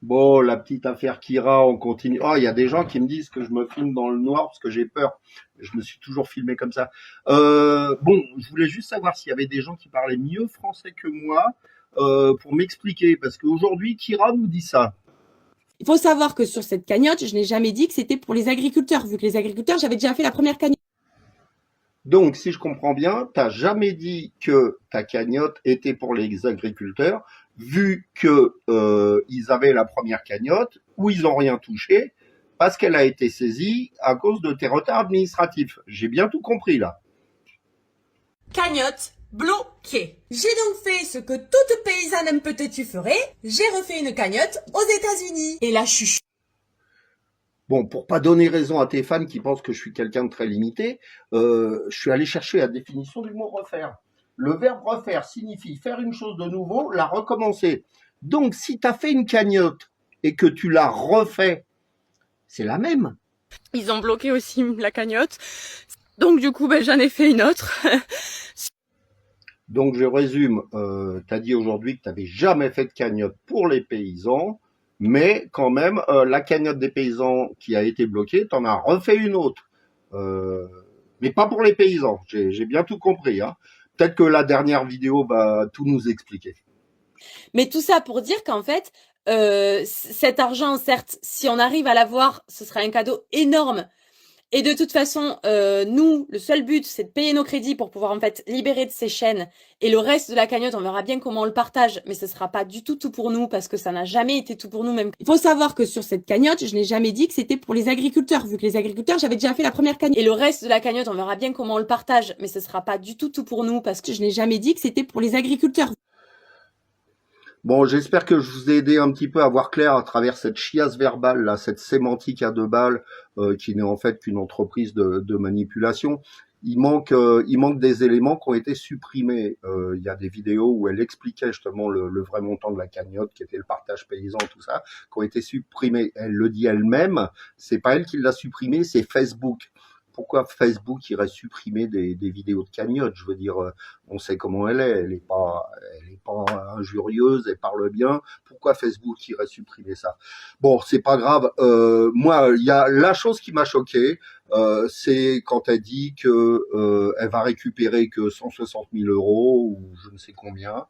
Bon, la petite affaire Kira, on continue. Oh, il y a des gens qui me disent que je me filme dans le noir parce que j'ai peur. Je me suis toujours filmé comme ça. Bon, je voulais juste savoir s'il y avait des gens qui parlaient mieux français que moi pour m'expliquer. Parce qu'aujourd'hui, Kira nous dit ça. Il faut savoir que sur cette cagnotte, je n'ai jamais dit que c'était pour les agriculteurs, vu que les agriculteurs, j'avais déjà fait la première cagnotte. Donc, si je comprends bien, t'as jamais dit que ta cagnotte était pour les agriculteurs, vu que ils avaient la première cagnotte où ils ont rien touché parce qu'elle a été saisie à cause de tes retards administratifs. J'ai bien tout compris là. Cagnotte bloquée. J'ai donc fait ce que toute paysanne un peu têtue ferait. J'ai refait une cagnotte aux États-Unis. Et là, je suis Bon, pour pas donner raison à tes fans qui pensent que je suis quelqu'un de très limité, je suis allé chercher la définition du mot refaire. Le verbe refaire signifie faire une chose de nouveau, la recommencer. Donc, si tu as fait une cagnotte et que tu l'as refait, c'est la même. Ils ont bloqué aussi la cagnotte. Donc du coup, j'en ai fait une autre. Donc, je résume, tu as dit aujourd'hui que tu n'avais jamais fait de cagnotte pour les paysans, mais quand même, la cagnotte des paysans qui a été bloquée, tu en as refait une autre. Euh, mais pas pour les paysans, j'ai bien tout compris. Hein. Peut-être que la dernière vidéo va tout nous expliquer. Mais tout ça pour dire qu'en fait, cet argent, certes, si on arrive à l'avoir, ce sera un cadeau énorme. Et de toute façon, nous, le seul but, c'est de payer nos crédits pour pouvoir en fait libérer de ces chaînes. Et le reste de la cagnotte, on verra bien comment on le partage, mais ce sera pas du tout pour nous parce que ça n'a jamais été tout pour nous. Même. Il faut savoir que sur cette cagnotte, je n'ai jamais dit que c'était pour les agriculteurs, vu que les agriculteurs, j'avais déjà fait la première cagnotte. Et le reste de la cagnotte, on verra bien comment on le partage, mais ce sera pas du tout pour nous parce que je n'ai jamais dit que c'était pour les agriculteurs. Bon, j'espère que je vous ai aidé un petit peu à voir clair à travers cette chiasse verbale, là, cette sémantique à deux balles, qui n'est en fait qu'une entreprise de manipulation. Il manque des éléments qui ont été supprimés. Il y a des vidéos où elle expliquait justement le vrai montant de la cagnotte, qui était le partage paysan, tout ça, qui ont été supprimés. Elle le dit elle-même. C'est pas elle qui l'a supprimé, c'est Facebook. Pourquoi Facebook irait supprimer des vidéos de cagnotte? Je veux dire, on sait comment elle est. Elle est pas injurieuse, elle parle bien. Pourquoi Facebook irait supprimer ça? Bon, c'est pas grave. Moi, il y a la chose qui m'a choqué, c'est quand elle dit que elle va récupérer que 160 000 euros ou je ne sais combien,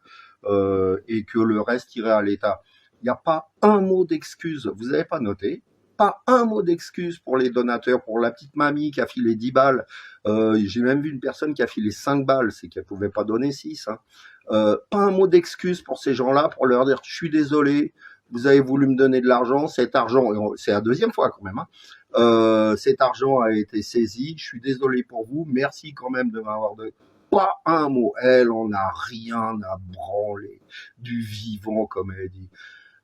et que le reste irait à l'État. Il n'y a pas un mot d'excuse. Vous n'avez pas noté? Pas un mot d'excuse pour les donateurs, pour la petite mamie qui a filé 10 balles. J'ai même vu une personne qui a filé 5 balles, c'est qu'elle pouvait pas donner 6. Hein. Pas un mot d'excuse pour ces gens-là, pour leur dire je suis désolé, vous avez voulu me donner de l'argent, cet argent, c'est la deuxième fois quand même, hein, cet argent a été saisi, je suis désolé pour vous, merci quand même de m'avoir donné. Pas un mot, elle en a rien à branler du vivant comme elle dit.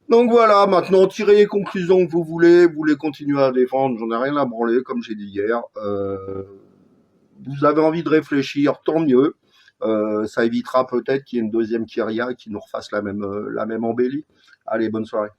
Donc voilà, maintenant tirez les conclusions que vous voulez continuer à défendre, j'en ai rien à branler, comme j'ai dit hier. Vous avez envie de réfléchir, tant mieux. Ça évitera peut-être qu'il y ait une deuxième Kyria qui nous refasse la même embellie. Allez, bonne soirée.